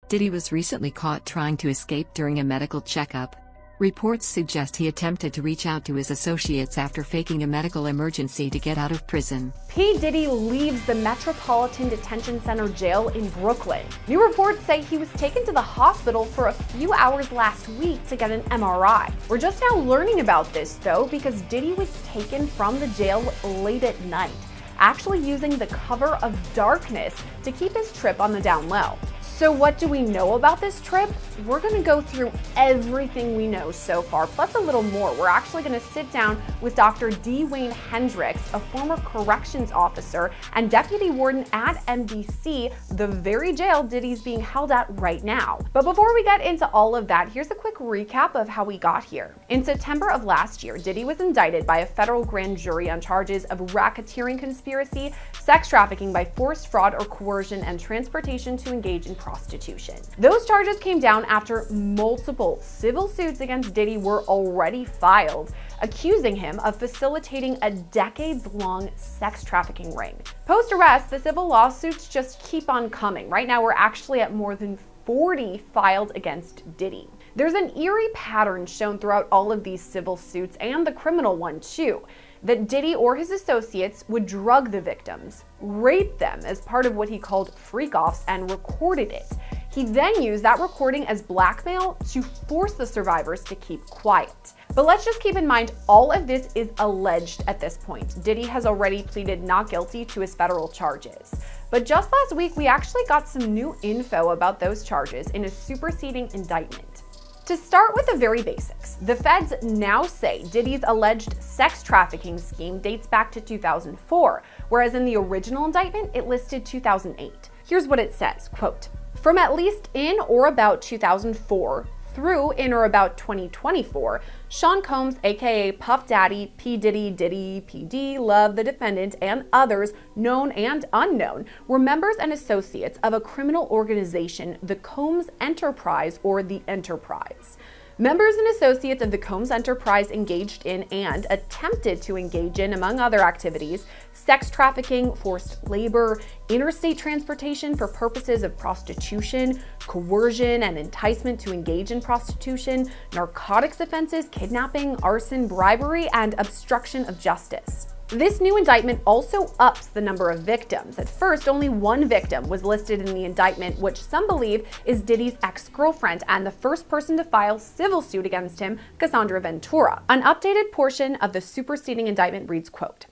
Diddy was recently caught trying to escape during a medical checkup. Reports suggest he attempted to reach out to his associates after faking a medical emergency to get out of prison. P. Diddy leaves the Metropolitan Detention Center jail in Brooklyn. New reports say he was taken to the hospital for a few hours last week to get an MRI. We're just now learning about this, though, because Diddy was taken from the jail late at night, actually using the cover of darkness to keep his trip on the down low. So what do we know about this trip? We're going to go through everything we know so far, plus a little more. We're actually going to sit down with Dr. D. Wayne Hendricks, a former corrections officer and deputy warden at MDC, the very jail Diddy's being held at right now. But before we get into all of that, here's a quick recap of how we got here. In September of last year, Diddy was indicted by a federal grand jury on charges of racketeering conspiracy, sex trafficking by force, fraud, or coercion, and transportation to engage in prostitution. Those charges came down after multiple civil suits against Diddy were already filed, accusing him of facilitating a decades-long sex trafficking ring. Post-arrest, the civil lawsuits just keep on coming. Right now, we're actually at more than 40 filed against Diddy. There's an eerie pattern shown throughout all of these civil suits, and the criminal one too, that Diddy or his associates would drug the victims, rape them as part of what he called freak-offs, and recorded it. He then used that recording as blackmail to force the survivors to keep quiet. But let's just keep in mind, all of this is alleged at this point. Diddy has already pleaded not guilty to his federal charges. But just last week, we actually got some new info about those charges in a superseding indictment. To start with the very basics, the feds now say Diddy's alleged sex trafficking scheme dates back to 2004, whereas in the original indictment, it listed 2008. Here's what it says, quote, "From at least in or about 2004 through in or about 2024, Sean Combs, aka Puff Daddy, P. Diddy, Diddy, PD, Love, the defendant, and others, known and unknown, were members and associates of a criminal organization, the Combs Enterprise, or the Enterprise. Members and associates of the Combs Enterprise engaged in and attempted to engage in, among other activities, sex trafficking, forced labor, interstate transportation for purposes of prostitution, coercion and enticement to engage in prostitution, narcotics offenses, kidnapping, arson, bribery, and obstruction of justice." This new indictment also ups the number of victims. At first, only one victim was listed in the indictment, which some believe is Diddy's ex-girlfriend and the first person to file civil suit against him, Cassandra Ventura. An updated portion of the superseding indictment reads, quote,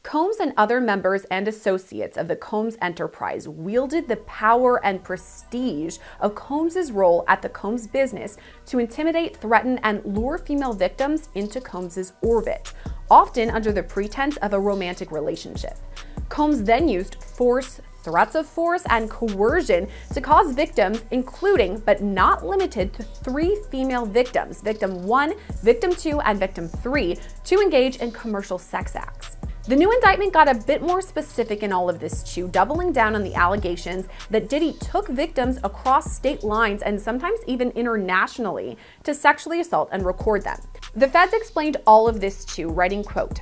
"Combs and other members and associates of the Combs Enterprise wielded the power and prestige of Combs's role at the Combs business to intimidate, threaten, and lure female victims into Combs's orbit, often under the pretense of a romantic relationship. Combs then used force, threats of force, and coercion to cause victims, including but not limited to 3 female victims, victim 1, victim 2, and victim 3, to engage in commercial sex acts." The new indictment got a bit more specific in all of this too, doubling down on the allegations that Diddy took victims across state lines and sometimes even internationally to sexually assault and record them. The feds explained all of this too, writing, quote,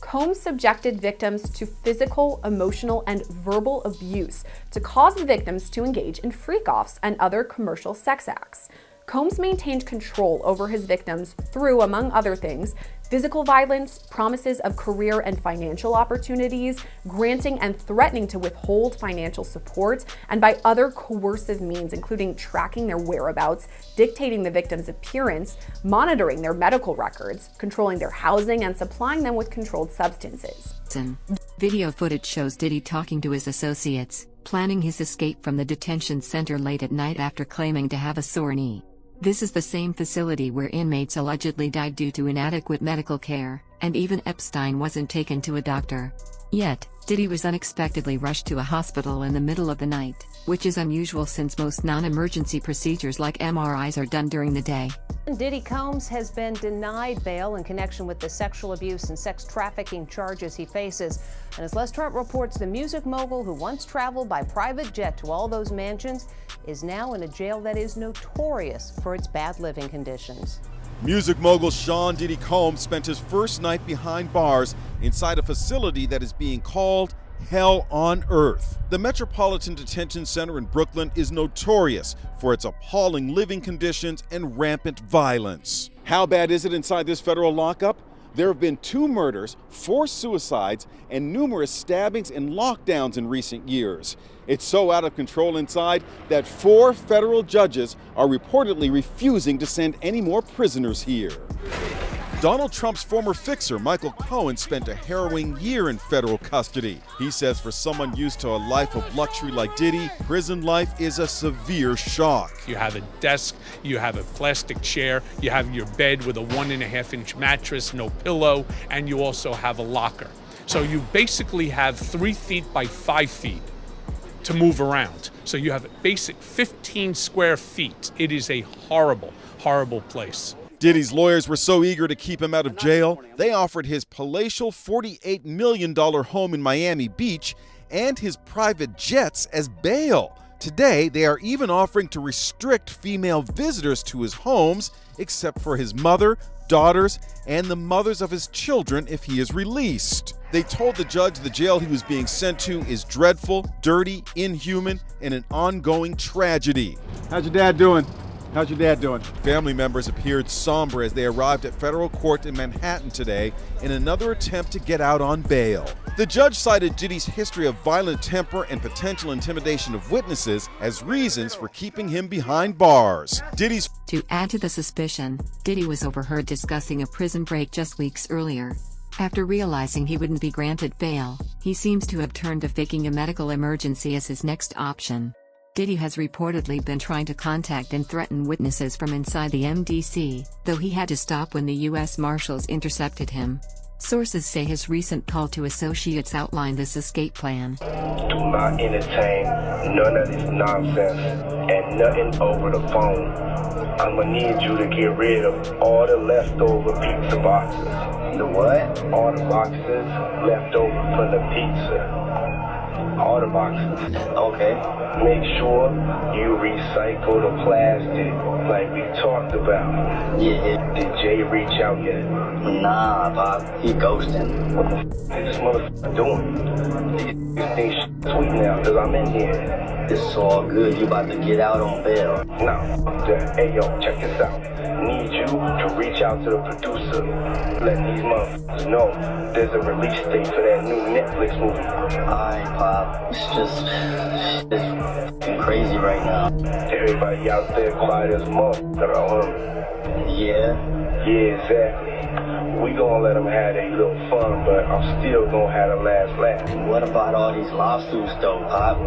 "Combs subjected victims to physical, emotional, and verbal abuse to cause the victims to engage in freak-offs and other commercial sex acts. Combs maintained control over his victims through, among other things, physical violence, promises of career and financial opportunities, granting and threatening to withhold financial support, and by other coercive means, including tracking their whereabouts, dictating the victim's appearance, monitoring their medical records, controlling their housing, and supplying them with controlled substances." Video footage shows Diddy talking to his associates, planning his escape from the detention center late at night after claiming to have a sore knee. This is the same facility where inmates allegedly died due to inadequate medical care, and even Epstein wasn't taken to a doctor. Yet, Diddy was unexpectedly rushed to a hospital in the middle of the night, which is unusual since most non-emergency procedures like MRIs are done during the day. Diddy Combs has been denied bail in connection with the sexual abuse and sex trafficking charges he faces. And as Les Trump reports, the music mogul who once traveled by private jet to all those mansions is now in a jail that is notorious for its bad living conditions. Music mogul Sean Diddy Combs spent his first night behind bars inside a facility that is being called hell on earth. The Metropolitan Detention Center in Brooklyn is notorious for its appalling living conditions and rampant violence. How bad is it inside this federal lockup? There have been 2 murders, 4 suicides, and numerous stabbings and lockdowns in recent years. It's so out of control inside that 4 federal judges are reportedly refusing to send any more prisoners here. Donald Trump's former fixer, Michael Cohen, spent a harrowing year in federal custody. He says for someone used to a life of luxury like Diddy, prison life is a severe shock. You have a desk, you have a plastic chair, you have your bed with a 1.5-inch mattress, no pillow, and you also have a locker. So you basically have 3 feet by 5 feet to move around. So you have a basic 15 square feet. It is a horrible, horrible place. Diddy's lawyers were so eager to keep him out of jail, they offered his palatial $48 million home in Miami Beach and his private jets as bail. Today, they are even offering to restrict female visitors to his homes, except for his mother, daughters, and the mothers of his children if he is released. They told the judge the jail he was being sent to is dreadful, dirty, inhuman, and an ongoing tragedy. How's your dad doing? How's your dad doing? Family members appeared somber as they arrived at federal court in Manhattan today in another attempt to get out on bail. The judge cited Diddy's history of violent temper and potential intimidation of witnesses as reasons for keeping him behind bars. To add to the suspicion, Diddy was overheard discussing a prison break just weeks earlier. After realizing he wouldn't be granted bail, he seems to have turned to faking a medical emergency as his next option. Diddy has reportedly been trying to contact and threaten witnesses from inside the MDC, though he had to stop when the U.S. Marshals intercepted him. Sources say his recent call to associates outlined this escape plan. Do not entertain none of this nonsense and nothing over the phone. I'm gonna need you to get rid of all the leftover pizza boxes. The what? All the boxes left over from the pizza. All the boxes. Okay. Make sure you recycle the plastic like we talked about. Yeah. Did Jay reach out yet? Nah, Bob. He ghosting. What the f is this motherfucker doing? This thing sweet now because I'm in here. It's all good. You about to get out on bail. Nah, hey yo, check this out. Need you to reach out to the producer. Let these motherfuckers know there's a release date for that new Netflix movie. Alright, Pop. It's crazy right now. Everybody out there quiet as motherfucker. Yeah, exactly. We gonna let them have their little fun, but I'm still gonna have the last laugh. What about all these lawsuits though, Pop?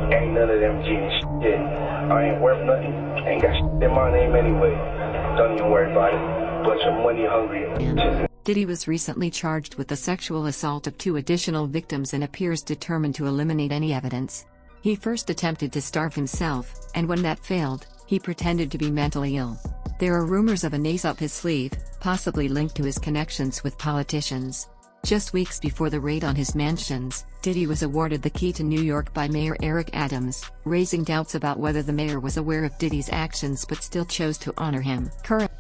Ain't none of them getting shit. I ain't worth nothing. Ain't got shit in my name anyway. Don't even worry about it. Bunch of money hungry. Diddy was recently charged with the sexual assault of 2 additional victims and appears determined to eliminate any evidence. He first attempted to starve himself, and when that failed, he pretended to be mentally ill. There are rumors of an ace up his sleeve, possibly linked to his connections with politicians. Just weeks before the raid on his mansions, Diddy was awarded the key to New York by Mayor Eric Adams, raising doubts about whether the mayor was aware of Diddy's actions but still chose to honor him.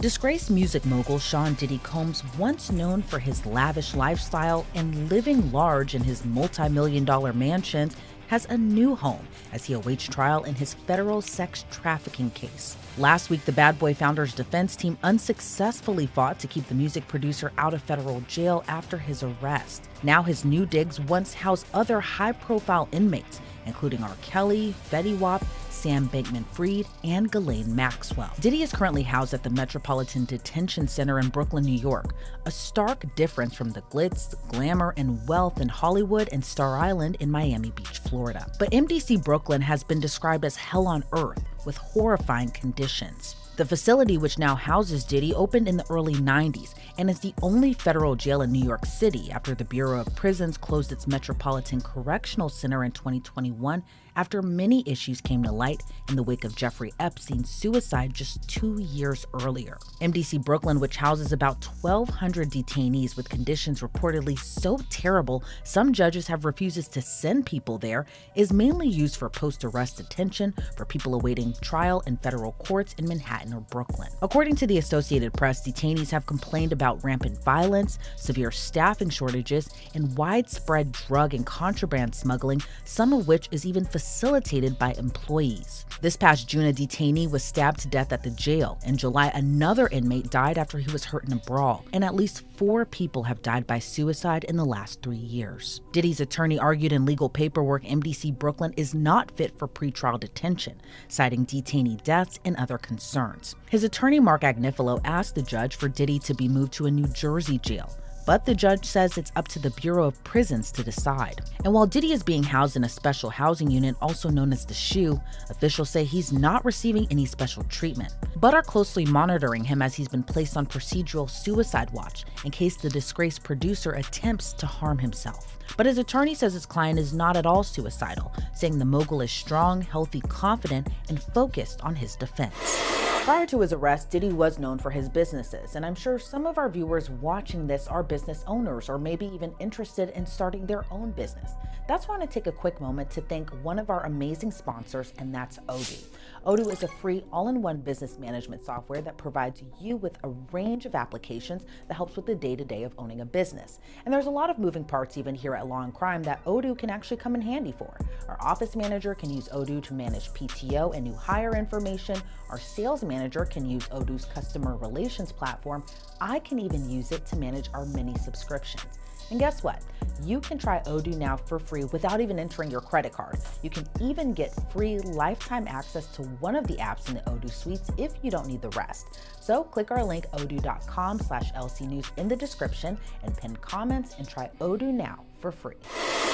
Disgraced music mogul Sean Diddy Combs, once known for his lavish lifestyle and living large in his multi-million-dollar mansions, has a new home as he awaits trial in his federal sex trafficking case. Last week, the Bad Boy Founder's defense team unsuccessfully fought to keep the music producer out of federal jail after his arrest. Now his new digs once house other high-profile inmates, including R. Kelly, Fetty Wap, Sam Bankman-Fried, and Ghislaine Maxwell. Diddy is currently housed at the Metropolitan Detention Center in Brooklyn, New York, a stark difference from the glitz, glamour, and wealth in Hollywood and Star Island in Miami Beach, Florida. But MDC Brooklyn has been described as hell on earth, with horrifying conditions. The facility, which now houses Diddy, opened in the early 90s and is the only federal jail in New York City after the Bureau of Prisons closed its Metropolitan Correctional Center in 2021 after many issues came to light in the wake of Jeffrey Epstein's suicide just 2 years earlier. MDC Brooklyn, which houses about 1,200 detainees with conditions reportedly so terrible some judges have refused to send people there, is mainly used for post-arrest detention for people awaiting trial in federal courts in Manhattan or Brooklyn. According to the Associated Press, detainees have complained about rampant violence, severe staffing shortages, and widespread drug and contraband smuggling, some of which is even facilitated by employees. This past June, a detainee was stabbed to death at the jail. In July, another inmate died after he was hurt in a brawl, and at least 4 people have died by suicide in the last 3 years. Diddy's attorney argued in legal paperwork MDC Brooklyn is not fit for pretrial detention, citing detainee deaths and other concerns. His attorney, Mark Agnifilo, asked the judge for Diddy to be moved to a New Jersey jail, but the judge says it's up to the Bureau of Prisons to decide. And while Diddy is being housed in a special housing unit, also known as the SHU, officials say he's not receiving any special treatment, but are closely monitoring him as he's been placed on procedural suicide watch in case the disgraced producer attempts to harm himself. But his attorney says his client is not at all suicidal, saying the mogul is strong, healthy, confident, and focused on his defense. Prior to his arrest, Diddy was known for his businesses, and I'm sure some of our viewers watching this are business owners or maybe even interested in starting their own business. That's why I want to take a quick moment to thank one of our amazing sponsors, and that's Odoo. Odoo is a free all-in-one business management software that provides you with a range of applications that helps with the day-to-day of owning a business. And there's a lot of moving parts even here at Law and Crime that Odoo can actually come in handy for. Our office manager can use Odoo to manage PTO and new hire information. Our sales manager can use Odoo's customer relations platform. I can even use it to manage our mini subscriptions. And guess what? You can try Odoo now for free without even entering your credit card. You can even get free lifetime access to one of the apps in the Odoo suites if you don't need the rest. So click our link odoo.com/LCnews in the description and pin comments and try Odoo now for free.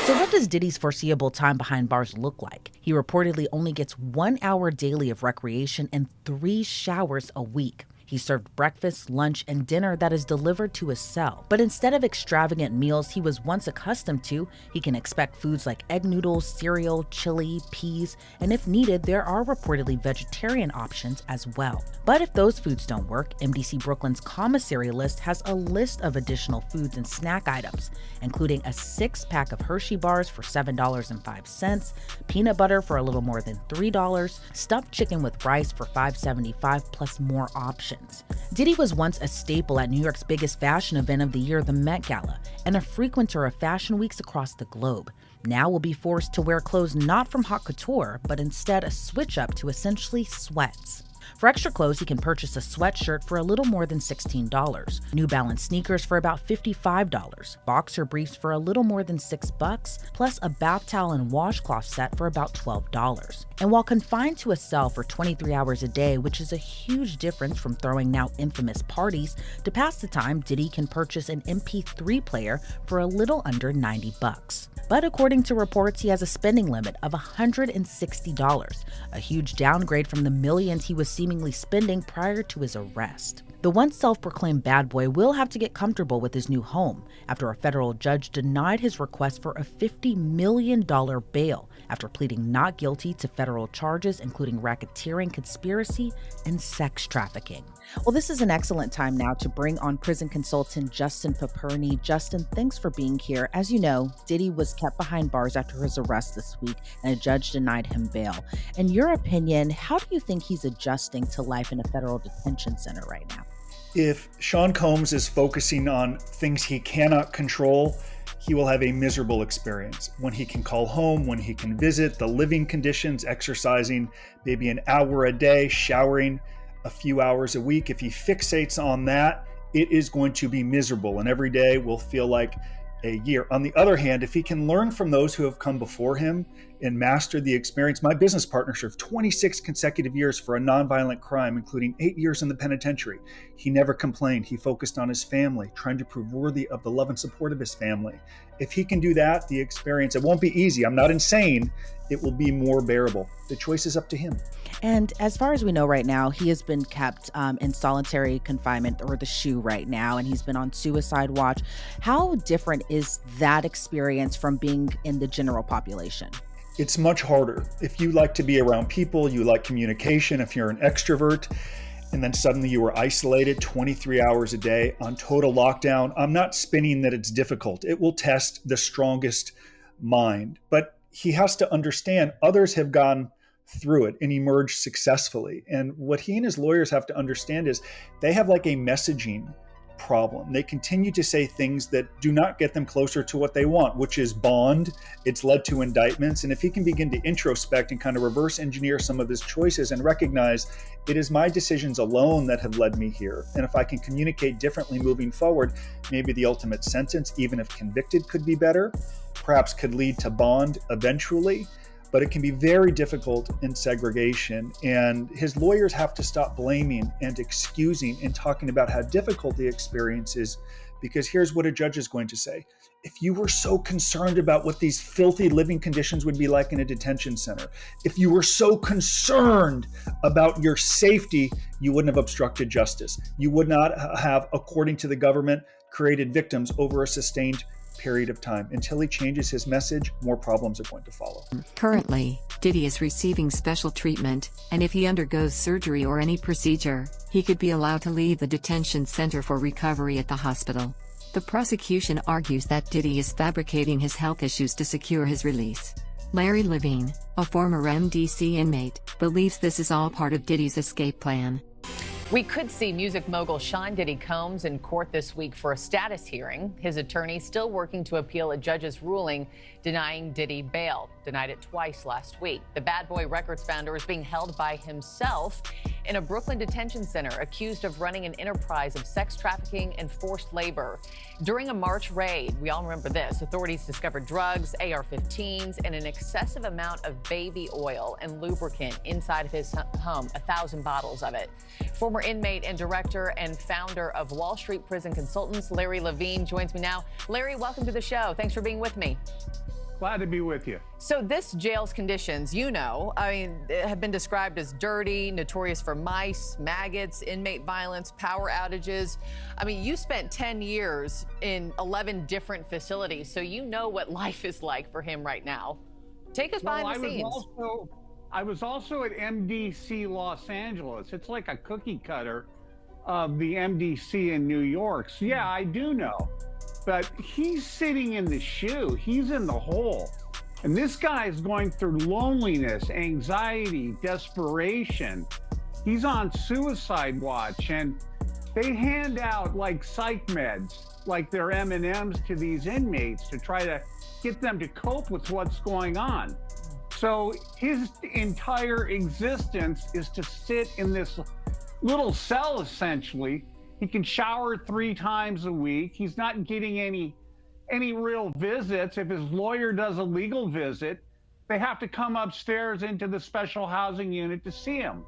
So what does Diddy's foreseeable time behind bars look like? He reportedly only gets 1 hour daily of recreation and 3 showers a week. He's served breakfast, lunch, and dinner that is delivered to his cell. But instead of extravagant meals he was once accustomed to, he can expect foods like egg noodles, cereal, chili, peas, and if needed, there are reportedly vegetarian options as well. But if those foods don't work, MDC Brooklyn's commissary list has a list of additional foods and snack items, including a 6-pack of Hershey bars for $7.05, peanut butter for a little more than $3, stuffed chicken with rice for $5.75, plus more options. Diddy was once a staple at New York's biggest fashion event of the year, the Met Gala, and a frequenter of fashion weeks across the globe. Now will be forced to wear clothes not from haute couture, but instead a switch up to essentially sweats. For extra clothes, he can purchase a sweatshirt for a little more than $16, New Balance sneakers for about $55, boxer briefs for a little more than $6, plus a bath towel and washcloth set for about $12. And while confined to a cell for 23 hours a day, which is a huge difference from throwing now infamous parties, to pass the time, Diddy can purchase an MP3 player for a little under $90. But according to reports, he has a spending limit of $160, a huge downgrade from the millions he was seemingly spending prior to his arrest. The once self-proclaimed bad boy will have to get comfortable with his new home after a federal judge denied his request for a $50 million bail after pleading not guilty to federal charges including racketeering, conspiracy, and sex trafficking. Well, this is an excellent time now to bring on prison consultant Justin Paperny. Justin, thanks for being here. As you know, Diddy was kept behind bars after his arrest this week, and a judge denied him bail. In your opinion, how do you think he's adjusting to life in a federal detention center right now? If Sean Combs is focusing on things he cannot control, he will have a miserable experience. When he can call home, when he can visit, the living conditions, exercising maybe an hour a day, showering a few hours a week. If he fixates on that, it is going to be miserable, and every day will feel like a year. On the other hand, if he can learn from those who have come before him and master the experience, my business partner served 26 consecutive years for a nonviolent crime, including 8 years in the penitentiary. He never complained. He focused on his family, trying to prove worthy of the love and support of his family. If he can do that, the experience, it won't be easy. I'm not insane. It will be more bearable. The choice is up to him. And as far as we know right now, he has been kept in solitary confinement, or the SHU right now, and he's been on suicide watch. How different is that experience from being in the general population? It's much harder. If you like to be around people, you like communication, if you're an extrovert, and then suddenly you were isolated 23 hours a day on total lockdown, I'm not spinning that it's difficult. It will test the strongest mind. But he has to understand others have gone through it and emerged successfully. And what he and his lawyers have to understand is they have like a messaging problem. They continue to say things that do not get them closer to what they want, which is bond. It's led to indictments. And if he can begin to introspect and kind of reverse engineer some of his choices and recognize it is my decisions alone that have led me here. And if I can communicate differently moving forward, maybe the ultimate sentence, even if convicted, could be better, perhaps could lead to bond eventually. But it can be very difficult in segregation. And his lawyers have to stop blaming and excusing and talking about how difficult the experience is, because here's what a judge is going to say. If you were so concerned about what these filthy living conditions would be like in a detention center, if you were so concerned about your safety, you wouldn't have obstructed justice. You would not have, according to the government, created victims over a sustained period of time. Until he changes his message, more problems are going to follow. Currently, Diddy is receiving special treatment, and if he undergoes surgery or any procedure, he could be allowed to leave the detention center for recovery at the hospital. The prosecution argues that Diddy is fabricating his health issues to secure his release. Larry Levine, a former MDC inmate, believes this is all part of Diddy's escape plan. We could see music mogul Sean Diddy Combs in court this week for a status hearing. His attorney still working to appeal a judge's ruling denying Diddy bail. Denied it twice last week. The Bad Boy Records founder is being held by himself in a Brooklyn detention center, accused of running an enterprise of sex trafficking and forced labor. During a March raid, we all remember this, authorities discovered drugs, AR-15s, and an excessive amount of baby oil and lubricant inside of his home, 1,000 bottles of it. Former inmate and director and founder of Wall Street Prison Consultants, Larry Levine, joins me now. Larry, welcome to the show. Thanks for being with me. Glad to be with you. So this jail's conditions, have been described as dirty, notorious for mice, maggots, inmate violence, power outages. You spent 10 years in 11 different facilities, so you know what life is like for him right now. Take us behind the scenes. I was also at MDC Los Angeles. It's like a cookie cutter of the MDC in New York. So yeah, I do know. But he's sitting in the shoe. He's in the hole. And this guy is going through loneliness, anxiety, desperation. He's on suicide watch, and they hand out like psych meds, like they're M&Ms to these inmates to try to get them to cope with what's going on. So his entire existence is to sit in this little cell, essentially. He can shower 3 times a week. He's not getting any real visits. If his lawyer does a legal visit, they have to come upstairs into the special housing unit to see him.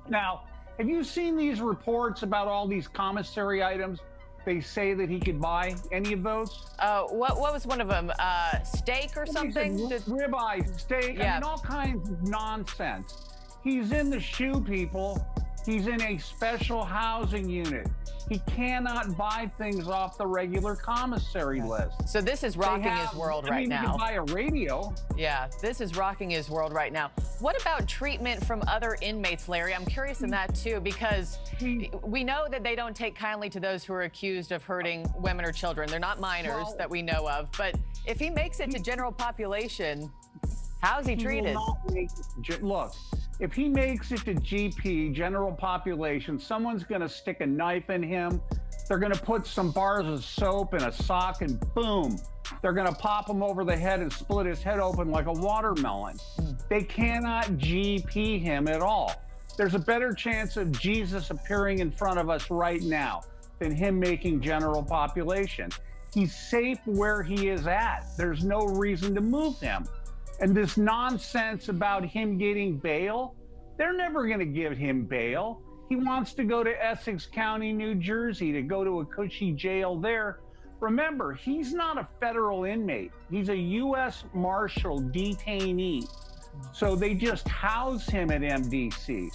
Now, have you seen these reports about all these commissary items they say that he could buy? Any of those? What was one of them? Steak or something? Ribeye, steak, yeah. All kinds of nonsense. He's in the shoe, people. He's in a special housing unit. He cannot buy things off the regular commissary list. So this is rocking his world right now. You can buy a radio. Yeah, this is rocking his world right now. What about treatment from other inmates, Larry? I'm curious in that too, because we know that they don't take kindly to those who are accused of hurting women or children. They're not minors that we know of. But if he makes it to general population, how's he treated? Look. If he makes it to GP, general population, someone's going to stick a knife in him. They're going to put some bars of soap in a sock and boom, they're going to pop him over the head and split his head open like a watermelon. They cannot GP him at all. There's a better chance of Jesus appearing in front of us right now than him making general population. He's safe where he is at. There's no reason to move him. And this nonsense about him getting bail, they're never going to give him bail. He wants to go to Essex County, New Jersey, to go to a cushy jail there. Remember, he's not a federal inmate. He's a U.S. Marshal detainee. So they just house him at MDC.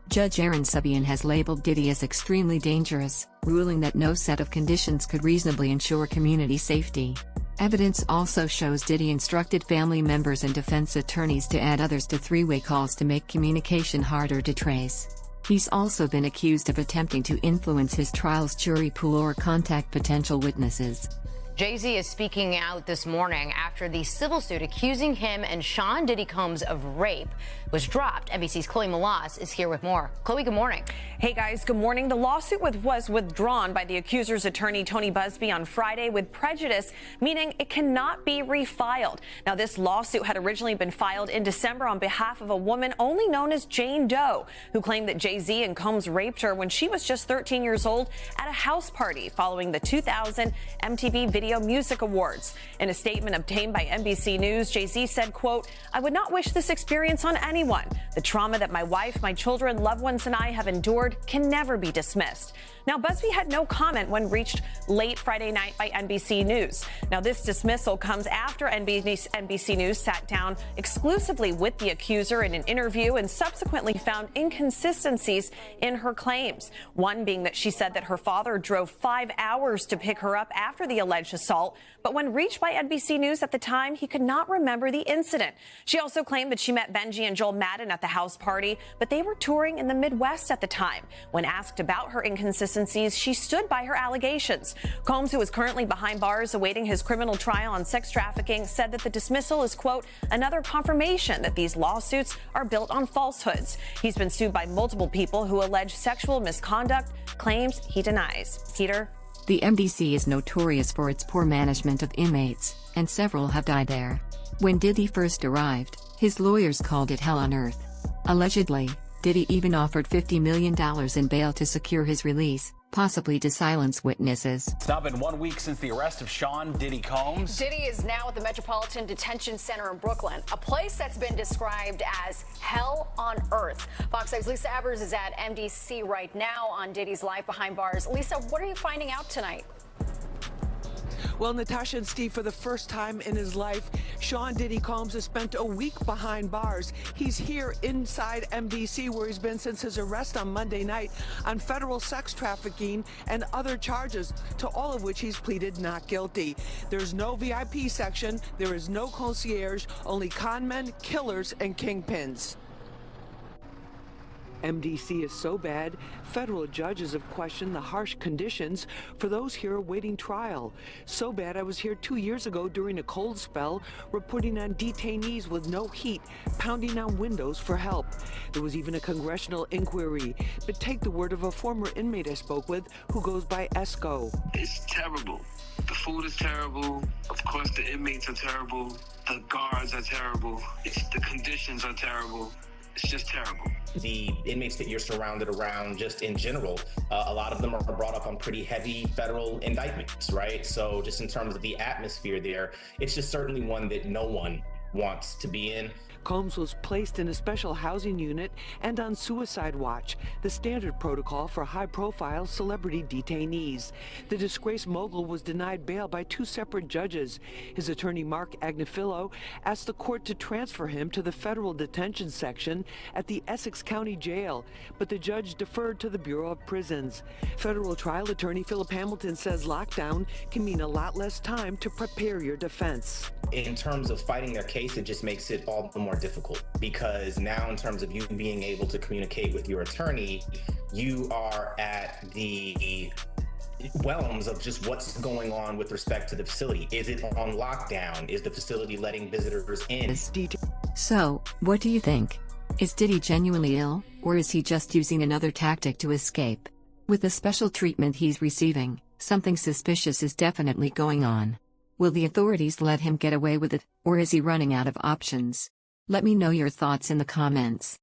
Judge Aaron Subian has labeled Diddy as extremely dangerous, ruling that no set of conditions could reasonably ensure community safety. Evidence also shows Diddy instructed family members and defense attorneys to add others to three-way calls to make communication harder to trace. He's also been accused of attempting to influence his trial's jury pool or contact potential witnesses. Jay-Z is speaking out this morning after the civil suit accusing him and Sean Diddy Combs of rape was dropped. NBC's Chloe Malas is here with more. Chloe, good morning. Hey guys, good morning. The lawsuit was withdrawn by the accuser's attorney Tony Buzbee on Friday with prejudice, meaning it cannot be refiled. Now, this lawsuit had originally been filed in December on behalf of a woman only known as Jane Doe, who claimed that Jay-Z and Combs raped her when she was just 13 years old at a house party following the 2000 MTV Video Music Awards. In a statement obtained by NBC News, Jay-Z said, quote, "I would not wish this experience on anyone. The trauma that my wife, my children, loved ones, and I have endured can never be dismissed." Now, Buzbee had no comment when reached late Friday night by NBC News. Now, this dismissal comes after NBC News sat down exclusively with the accuser in an interview and subsequently found inconsistencies in her claims. One being that she said that her father drove 5 hours to pick her up after the alleged assault, but when reached by NBC News at the time, he could not remember the incident. She also claimed that she met Benji and Joel Madden at the house party, but they were touring in the Midwest at the time. When asked about her inconsistencies, she stood by her allegations. Combs, who is currently behind bars awaiting his criminal trial on sex trafficking, said that the dismissal is, quote, "another confirmation that these lawsuits are built on falsehoods." He's been sued by multiple people who allege sexual misconduct, claims he denies. Peter? The MDC is notorious for its poor management of inmates, and several have died there. When Diddy first arrived, his lawyers called it hell on earth. Allegedly, Diddy even offered $50 million in bail to secure his release, possibly to silence witnesses. It's now been 1 week since the arrest of Sean Diddy Combs. Diddy is now at the Metropolitan Detention Center in Brooklyn, a place that's been described as hell on earth. Fox 5's Lisa Evers is at MDC right now on Diddy's life behind bars. Lisa, what are you finding out tonight? Well, Natasha and Steve, for the first time in his life, Sean Diddy Combs has spent a week behind bars. He's here inside MDC, where he's been since his arrest on Monday night on federal sex trafficking and other charges, to all of which he's pleaded not guilty. There's no VIP section, there is no concierge, only conmen, killers, and kingpins. MDC is so bad, federal judges have questioned the harsh conditions for those here awaiting trial. So bad, I was here 2 years ago during a cold spell, reporting on detainees with no heat, pounding on windows for help. There was even a congressional inquiry. But take the word of a former inmate I spoke with who goes by Esco. It's terrible. The food is terrible. Of course, the inmates are terrible. The guards are terrible. The conditions are terrible. It's just terrible. The inmates that you're surrounded around, just in general, a lot of them are brought up on pretty heavy federal indictments, right? So just in terms of the atmosphere there, it's just certainly one that no one wants to be in. Combs was placed in a special housing unit and on suicide watch, the standard protocol for high-profile celebrity detainees. The disgraced mogul was denied bail by 2 separate judges. His attorney, Mark Agnifilo, asked the court to transfer him to the federal detention section at the Essex County Jail, but the judge deferred to the Bureau of Prisons. Federal trial attorney Philip Hamilton says lockdown can mean a lot less time to prepare your defense. In terms of fighting their case, it just makes it all the more difficult, because now in terms of you being able to communicate with your attorney, you are at the realms of just what's going on with respect to the facility. Is it on lockdown? Is the facility letting visitors in? So, what do you think? Is Diddy genuinely ill, or is he just using another tactic to escape? With the special treatment he's receiving, something suspicious is definitely going on. Will the authorities let him get away with it, or is he running out of options? Let me know your thoughts in the comments.